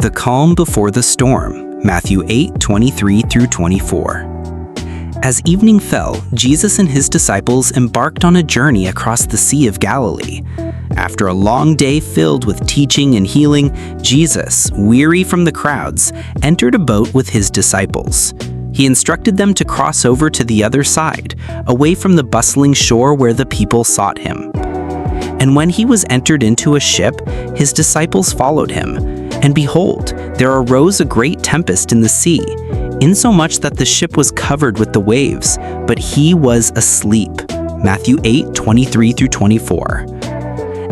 The calm before the storm, Matthew 8:23-24. As evening fell, Jesus and his disciples embarked on a journey across the Sea of Galilee. After a long day filled with teaching and healing, Jesus, weary from the crowds, entered a boat with his disciples. He instructed them to cross over to the other side, away from the bustling shore where the people sought him. And when he was entered into a ship, his disciples followed him. And behold, there arose a great tempest in the sea, insomuch that the ship was covered with the waves, but he was asleep. Matthew 8:23-24.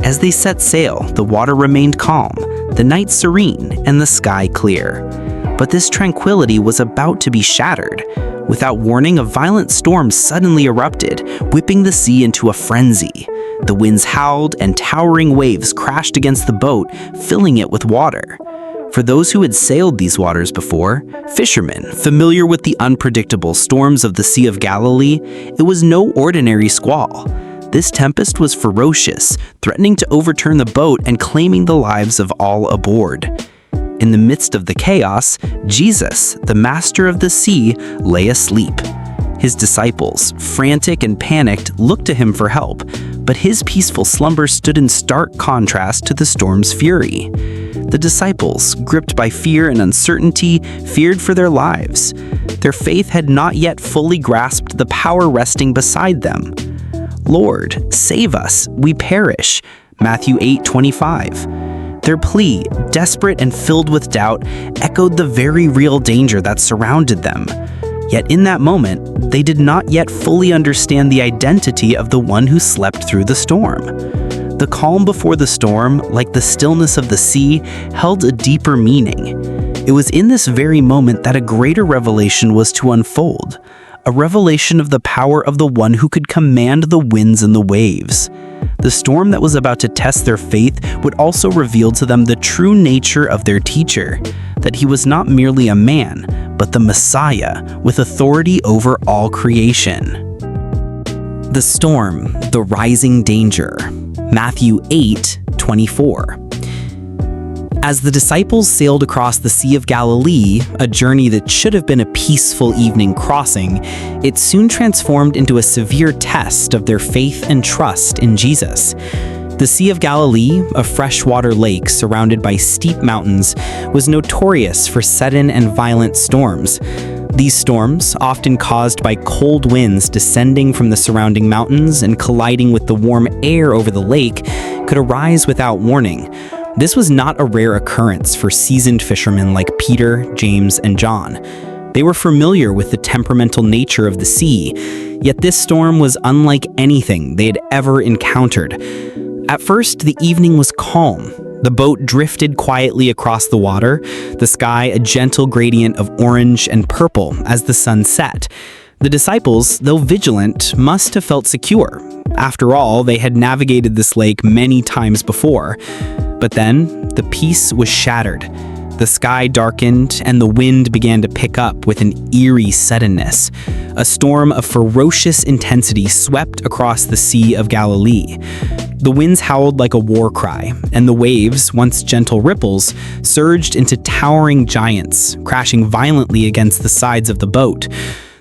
As they set sail, the water remained calm, the night serene, and the sky clear. But this tranquility was about to be shattered. Without warning, a violent storm suddenly erupted, whipping the sea into a frenzy. The winds howled, and towering waves crashed against the boat, filling it with water. For those who had sailed these waters before, fishermen familiar with the unpredictable storms of the Sea of Galilee, it was no ordinary squall. This tempest was ferocious, threatening to overturn the boat and claiming the lives of all aboard. In the midst of the chaos, Jesus, the master of the sea, lay asleep. His disciples, frantic and panicked, looked to him for help, but his peaceful slumber stood in stark contrast to the storm's fury. The disciples, gripped by fear and uncertainty, feared for their lives. Their faith had not yet fully grasped the power resting beside them. "Lord, save us, we perish." Matthew 8:25. Their plea, desperate and filled with doubt, echoed the very real danger that surrounded them. Yet in that moment, they did not yet fully understand the identity of the one who slept through the storm. The calm before the storm, like the stillness of the sea, held a deeper meaning. It was in this very moment that a greater revelation was to unfold, a revelation of the power of the one who could command the winds and the waves. The storm that was about to test their faith would also reveal to them the true nature of their teacher, that he was not merely a man, but the Messiah with authority over all creation. The storm, the rising danger. Matthew 8:24. As the disciples sailed across the Sea of Galilee, a journey that should have been a peaceful evening crossing, it soon transformed into a severe test of their faith and trust in Jesus. The Sea of Galilee, a freshwater lake surrounded by steep mountains, was notorious for sudden and violent storms. These storms, often caused by cold winds descending from the surrounding mountains and colliding with the warm air over the lake, could arise without warning. This was not a rare occurrence for seasoned fishermen like Peter, James, and John. They were familiar with the temperamental nature of the sea, yet this storm was unlike anything they had ever encountered. At first, the evening was calm. The boat drifted quietly across the water, the sky a gentle gradient of orange and purple as the sun set. The disciples, though vigilant, must have felt secure. After all, they had navigated this lake many times before. But then, the peace was shattered. The sky darkened, and the wind began to pick up with an eerie suddenness. A storm of ferocious intensity swept across the Sea of Galilee. The winds howled like a war cry, and the waves, once gentle ripples, surged into towering giants, crashing violently against the sides of the boat.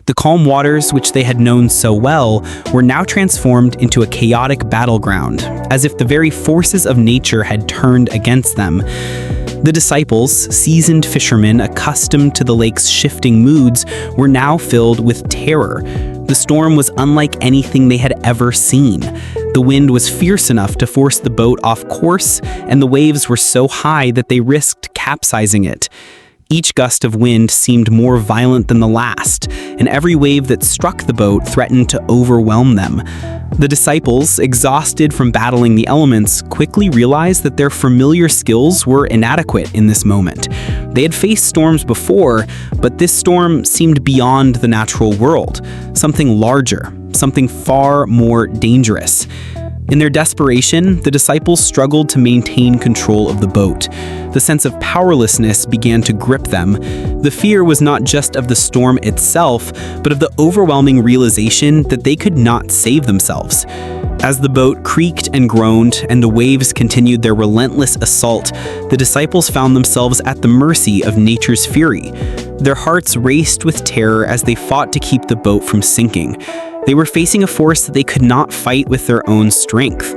The calm waters, which they had known so well, were now transformed into a chaotic battleground, as if the very forces of nature had turned against them. The disciples, seasoned fishermen accustomed to the lake's shifting moods, were now filled with terror. The storm was unlike anything they had ever seen. The wind was fierce enough to force the boat off course, and the waves were so high that they risked capsizing it. Each gust of wind seemed more violent than the last, and every wave that struck the boat threatened to overwhelm them. The disciples, exhausted from battling the elements, quickly realized that their familiar skills were inadequate in this moment. They had faced storms before, but this storm seemed beyond the natural world, something larger, something far more dangerous. In their desperation, the disciples struggled to maintain control of the boat. The sense of powerlessness began to grip them. The fear was not just of the storm itself, but of the overwhelming realization that they could not save themselves. As the boat creaked and groaned and the waves continued their relentless assault, the disciples found themselves at the mercy of nature's fury. Their hearts raced with terror as they fought to keep the boat from sinking. They were facing a force that they could not fight with their own strength.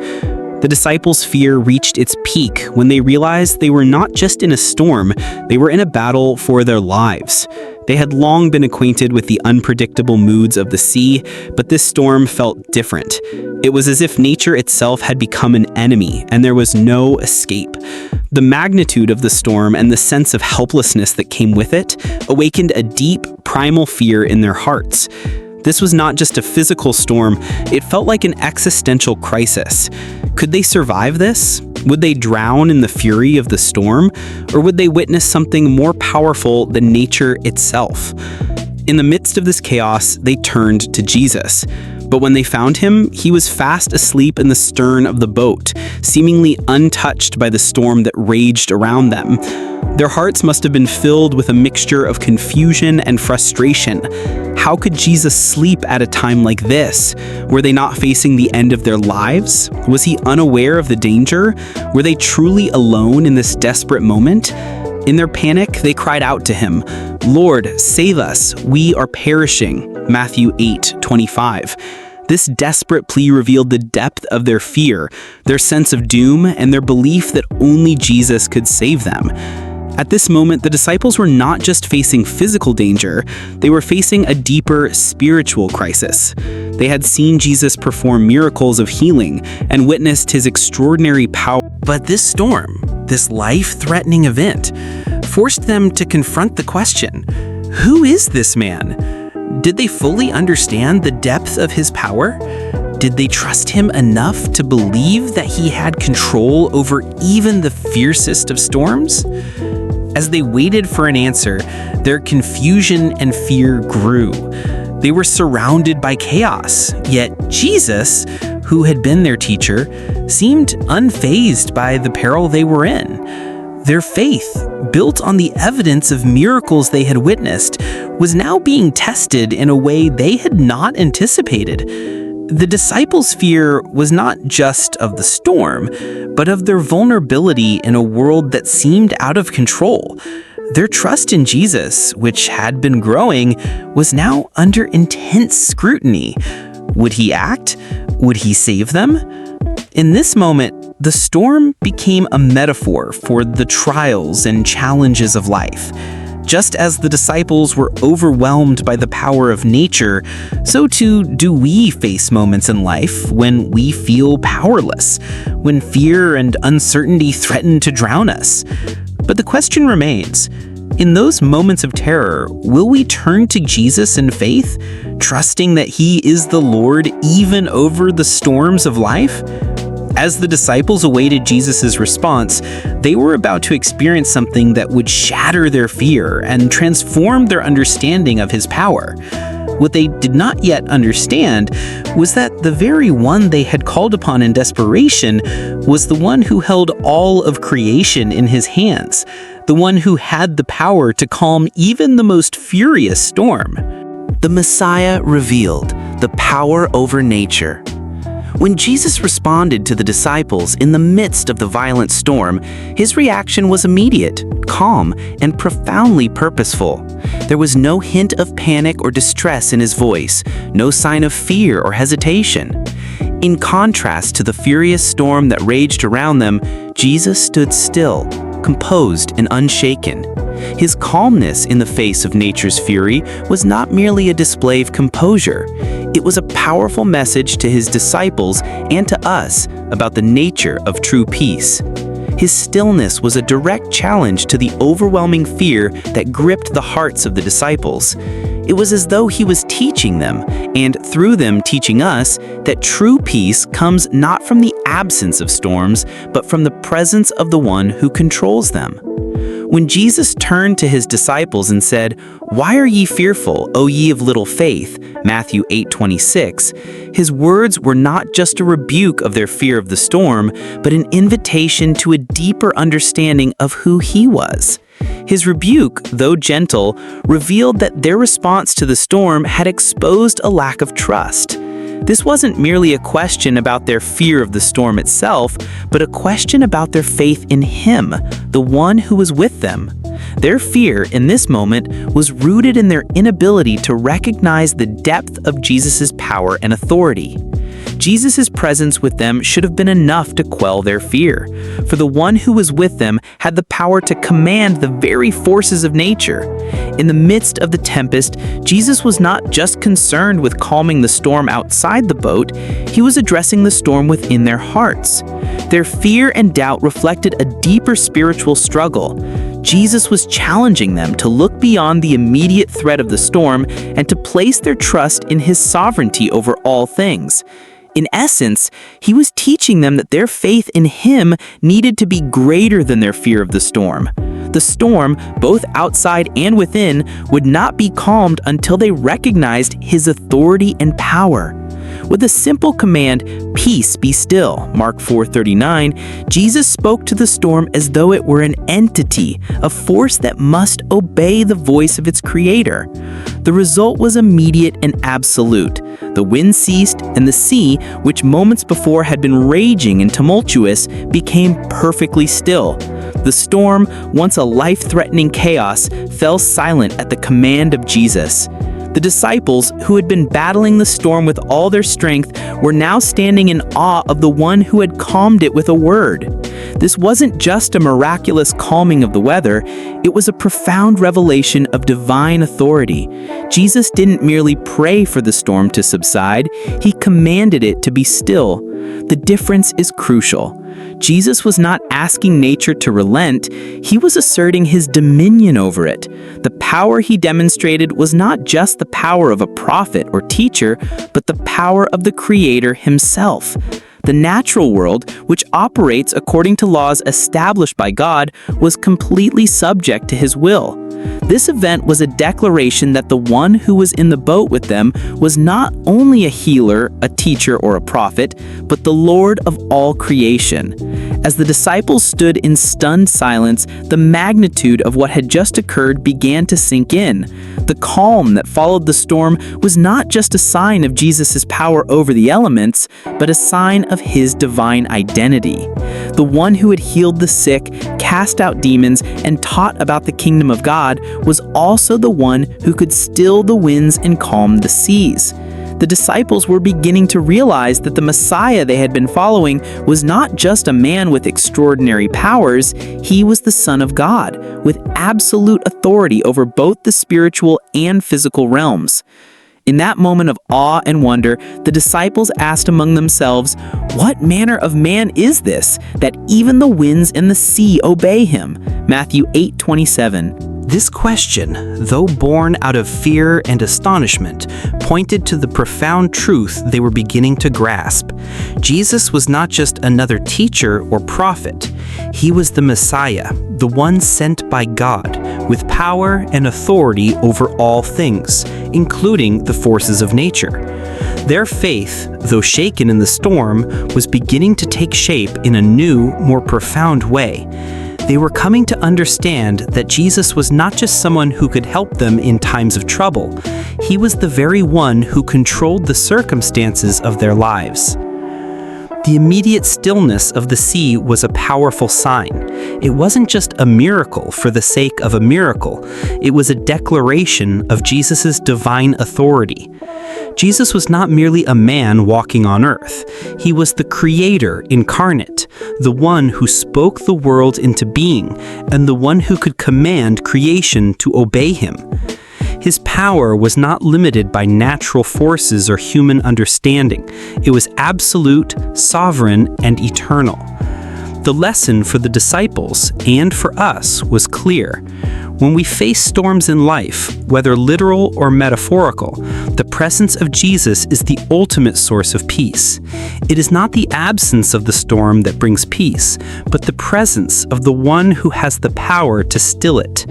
The disciples' fear reached its peak when they realized they were not just in a storm, they were in a battle for their lives. They had long been acquainted with the unpredictable moods of the sea, but this storm felt different. It was as if nature itself had become an enemy, and there was no escape. The magnitude of the storm and the sense of helplessness that came with it awakened a deep, primal fear in their hearts. This was not just a physical storm, it felt like an existential crisis. Could they survive this? Would they drown in the fury of the storm? Or would they witness something more powerful than nature itself? In the midst of this chaos, they turned to Jesus. But when they found him, he was fast asleep in the stern of the boat, seemingly untouched by the storm that raged around them. Their hearts must have been filled with a mixture of confusion and frustration. How could Jesus sleep at a time like this? Were they not facing the end of their lives? Was he unaware of the danger? Were they truly alone in this desperate moment? In their panic, they cried out to him, "Lord, save us, we are perishing." Matthew 8:25. This desperate plea revealed the depth of their fear, their sense of doom, and their belief that only Jesus could save them. At this moment, the disciples were not just facing physical danger, they were facing a deeper spiritual crisis. They had seen Jesus perform miracles of healing and witnessed his extraordinary power. But this storm, this life-threatening event, forced them to confront the question, who is this man? Did they fully understand the depth of his power? Did they trust him enough to believe that he had control over even the fiercest of storms? As they waited for an answer, their confusion and fear grew. They were surrounded by chaos, yet Jesus, who had been their teacher, seemed unfazed by the peril they were in. Their faith, built on the evidence of miracles they had witnessed, was now being tested in a way they had not anticipated. The disciples' fear was not just of the storm, but of their vulnerability in a world that seemed out of control. Their trust in Jesus, which had been growing, was now under intense scrutiny. Would he act? Would he save them? In this moment, the storm became a metaphor for the trials and challenges of life. Just as the disciples were overwhelmed by the power of nature, so too do we face moments in life when we feel powerless, when fear and uncertainty threaten to drown us. But the question remains, in those moments of terror, will we turn to Jesus in faith, trusting that he is the Lord even over the storms of life? As the disciples awaited Jesus' response, they were about to experience something that would shatter their fear and transform their understanding of his power. What they did not yet understand was that the very one they had called upon in desperation was the one who held all of creation in his hands, the one who had the power to calm even the most furious storm. The Messiah revealed the power over nature. When Jesus responded to the disciples in the midst of the violent storm, his reaction was immediate, calm, and profoundly purposeful. There was no hint of panic or distress in his voice, no sign of fear or hesitation. In contrast to the furious storm that raged around them, Jesus stood still, composed and unshaken. His calmness in the face of nature's fury was not merely a display of composure. It was a powerful message to his disciples and to us about the nature of true peace. His stillness was a direct challenge to the overwhelming fear that gripped the hearts of the disciples. It was as though he was teaching them, and through them teaching us, that true peace comes not from the absence of storms, but from the presence of the one who controls them. When Jesus turned to his disciples and said, "Why are ye fearful, O ye of little faith?" Matthew 8:26, his words were not just a rebuke of their fear of the storm, but an invitation to a deeper understanding of who he was. His rebuke, though gentle, revealed that their response to the storm had exposed a lack of trust. This wasn't merely a question about their fear of the storm itself, but a question about their faith in Him, the one who was with them. Their fear in this moment was rooted in their inability to recognize the depth of Jesus' power and authority. Jesus' presence with them should have been enough to quell their fear, for the one who was with them had the power to command the very forces of nature. In the midst of the tempest, Jesus was not just concerned with calming the storm outside the boat, He was addressing the storm within their hearts. Their fear and doubt reflected a deeper spiritual struggle. Jesus was challenging them to look beyond the immediate threat of the storm and to place their trust in His sovereignty over all things. In essence, He was teaching them that their faith in Him needed to be greater than their fear of the storm. The storm, both outside and within, would not be calmed until they recognized His authority and power. With a simple command, "Peace, be still," Mark 4:39, Jesus spoke to the storm as though it were an entity, a force that must obey the voice of its creator. The result was immediate and absolute. The wind ceased, and the sea, which moments before had been raging and tumultuous, became perfectly still. The storm, once a life-threatening chaos, fell silent at the command of Jesus. The disciples, who had been battling the storm with all their strength, were now standing in awe of the one who had calmed it with a word. This wasn't just a miraculous calming of the weather, it was a profound revelation of divine authority. Jesus didn't merely pray for the storm to subside, He commanded it to be still. The difference is crucial. Jesus was not asking nature to relent, He was asserting His dominion over it. The power He demonstrated was not just the power of a prophet or teacher, but the power of the Creator Himself. The natural world, which operates according to laws established by God, was completely subject to His will. This event was a declaration that the one who was in the boat with them was not only a healer, a teacher, or a prophet, but the Lord of all creation. As the disciples stood in stunned silence, the magnitude of what had just occurred began to sink in. The calm that followed the storm was not just a sign of Jesus' power over the elements, but a sign of His divine identity. The one who had healed the sick, cast out demons, and taught about the kingdom of God was also the one who could still the winds and calm the seas. The disciples were beginning to realize that the Messiah they had been following was not just a man with extraordinary powers, He was the Son of God, with absolute authority over both the spiritual and physical realms. In that moment of awe and wonder, the disciples asked among themselves, "What manner of man is this, that even the winds and the sea obey Him?" Matthew 8:27. This question, though born out of fear and astonishment, pointed to the profound truth they were beginning to grasp. Jesus was not just another teacher or prophet. He was the Messiah, the one sent by God, with power and authority over all things, including the forces of nature. Their faith, though shaken in the storm, was beginning to take shape in a new, more profound way. They were coming to understand that Jesus was not just someone who could help them in times of trouble. He was the very one who controlled the circumstances of their lives. The immediate stillness of the sea was a powerful sign. It wasn't just a miracle for the sake of a miracle. It was a declaration of Jesus' divine authority. Jesus was not merely a man walking on earth. He was the Creator incarnate, the one who spoke the world into being, and the one who could command creation to obey Him. His power was not limited by natural forces or human understanding. It was absolute, sovereign, and eternal. The lesson for the disciples and for us was clear. When we face storms in life, whether literal or metaphorical, the presence of Jesus is the ultimate source of peace. It is not the absence of the storm that brings peace, but the presence of the one who has the power to still it.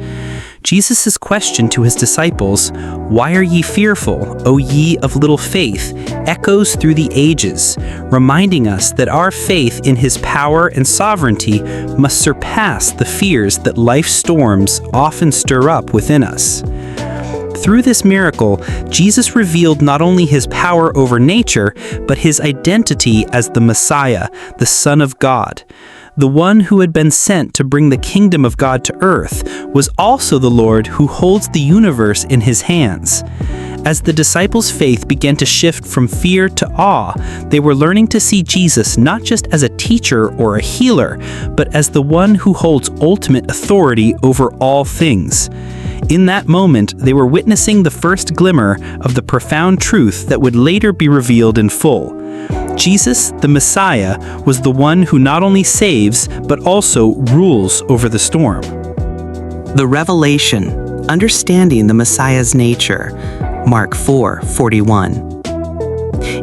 Jesus' question to His disciples, "Why are ye fearful, O ye of little faith?" echoes through the ages, reminding us that our faith in His power and sovereignty must surpass the fears that life's storms often stir up within us. Through this miracle, Jesus revealed not only his power over nature, but his identity as the Messiah, the Son of God. The one who had been sent to bring the kingdom of God to earth was also the Lord who holds the universe in his hands. As the disciples' faith began to shift from fear to awe, they were learning to see Jesus not just as a teacher or a healer, but as the one who holds ultimate authority over all things. In that moment, they were witnessing the first glimmer of the profound truth that would later be revealed in full. Jesus, the Messiah, was the one who not only saves, but also rules over the storm. The revelation, understanding the Messiah's nature. Mark 4:41.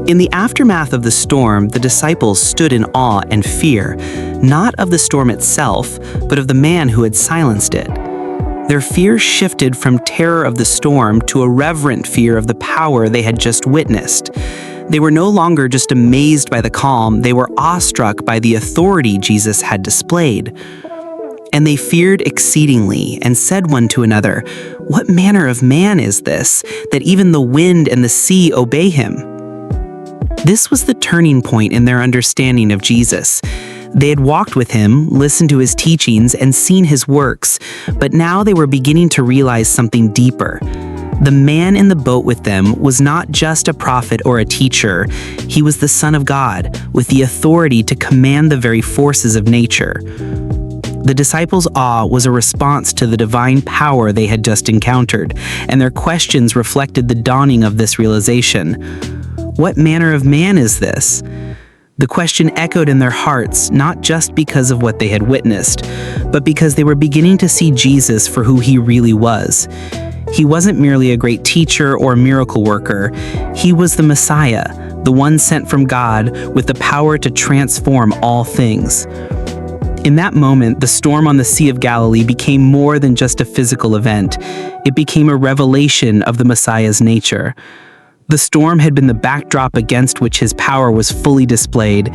In the aftermath of the storm, the disciples stood in awe and fear, not of the storm itself, but of the man who had silenced it. Their fear shifted from terror of the storm to a reverent fear of the power they had just witnessed. They were no longer just amazed by the calm, they were awestruck by the authority Jesus had displayed. And they feared exceedingly, and said one to another, "What manner of man is this, that even the wind and the sea obey him?" This was the turning point in their understanding of Jesus. They had walked with him, listened to his teachings, and seen his works, but now they were beginning to realize something deeper. The man in the boat with them was not just a prophet or a teacher. He was the Son of God, with the authority to command the very forces of nature. The disciples' awe was a response to the divine power they had just encountered, and their questions reflected the dawning of this realization. What manner of man is this? The question echoed in their hearts, not just because of what they had witnessed, but because they were beginning to see Jesus for who he really was. He wasn't merely a great teacher or miracle worker. He was the Messiah, the one sent from God with the power to transform all things. In that moment, the storm on the Sea of Galilee became more than just a physical event. It became a revelation of the Messiah's nature. The storm had been the backdrop against which his power was fully displayed.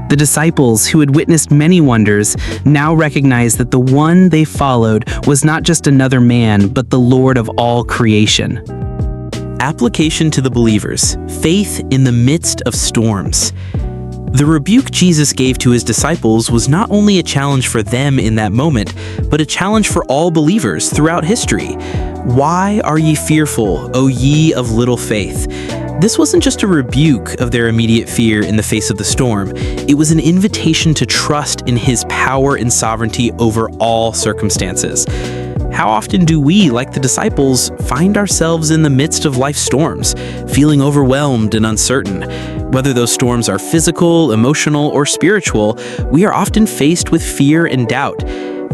The disciples, who had witnessed many wonders, now recognized that the one they followed was not just another man, but the Lord of all creation. Application to the believers: faith in the midst of storms. The rebuke Jesus gave to his disciples was not only a challenge for them in that moment, but a challenge for all believers throughout history. Why are ye fearful, O ye of little faith? This wasn't just a rebuke of their immediate fear in the face of the storm. It was an invitation to trust in his power and sovereignty over all circumstances. How often do we, like the disciples, find ourselves in the midst of life's storms, feeling overwhelmed and uncertain? Whether those storms are physical, emotional, or spiritual, we are often faced with fear and doubt.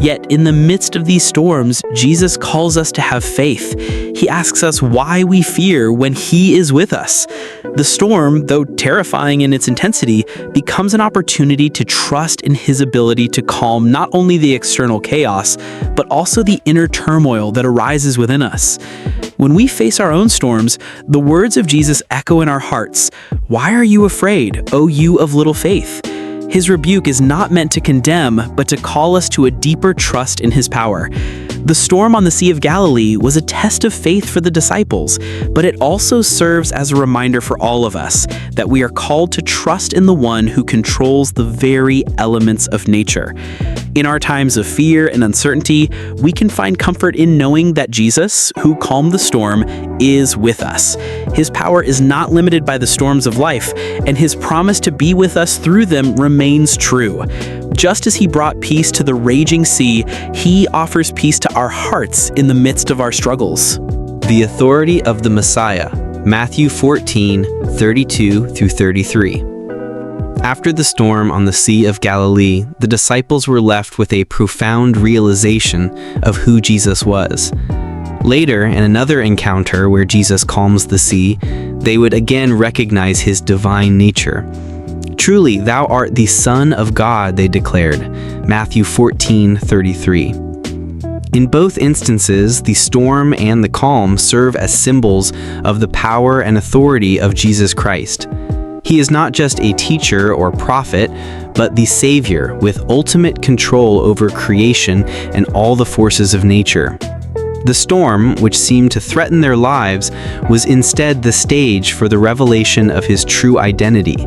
Yet, in the midst of these storms, Jesus calls us to have faith. He asks us why we fear when he is with us. The storm, though terrifying in its intensity, becomes an opportunity to trust in his ability to calm not only the external chaos, but also the inner turmoil that arises within us. When we face our own storms, the words of Jesus echo in our hearts. Why are you afraid, O you of little faith? His rebuke is not meant to condemn, but to call us to a deeper trust in his power. The storm on the Sea of Galilee was a test of faith for the disciples, but it also serves as a reminder for all of us that we are called to trust in the one who controls the very elements of nature. In our times of fear and uncertainty, we can find comfort in knowing that Jesus, who calmed the storm, is with us. His power is not limited by the storms of life, and his promise to be with us through them remains true. Just as he brought peace to the raging sea, he offers peace to our hearts in the midst of our struggles. The authority of the Messiah, Matthew 14:32-33. After the storm on the Sea of Galilee, the disciples were left with a profound realization of who Jesus was. Later, in another encounter where Jesus calms the sea, they would again recognize his divine nature. Truly, thou art the Son of God, they declared, Matthew 14:33. In both instances, the storm and the calm serve as symbols of the power and authority of Jesus Christ. He is not just a teacher or prophet, but the Savior with ultimate control over creation and all the forces of nature. The storm, which seemed to threaten their lives, was instead the stage for the revelation of his true identity.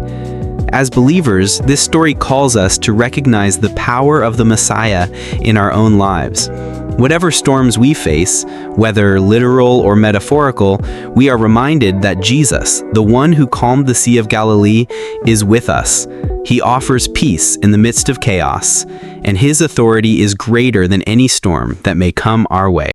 As believers, this story calls us to recognize the power of the Messiah in our own lives. Whatever storms we face, whether literal or metaphorical, we are reminded that Jesus, the one who calmed the Sea of Galilee, is with us. He offers peace in the midst of chaos, and his authority is greater than any storm that may come our way.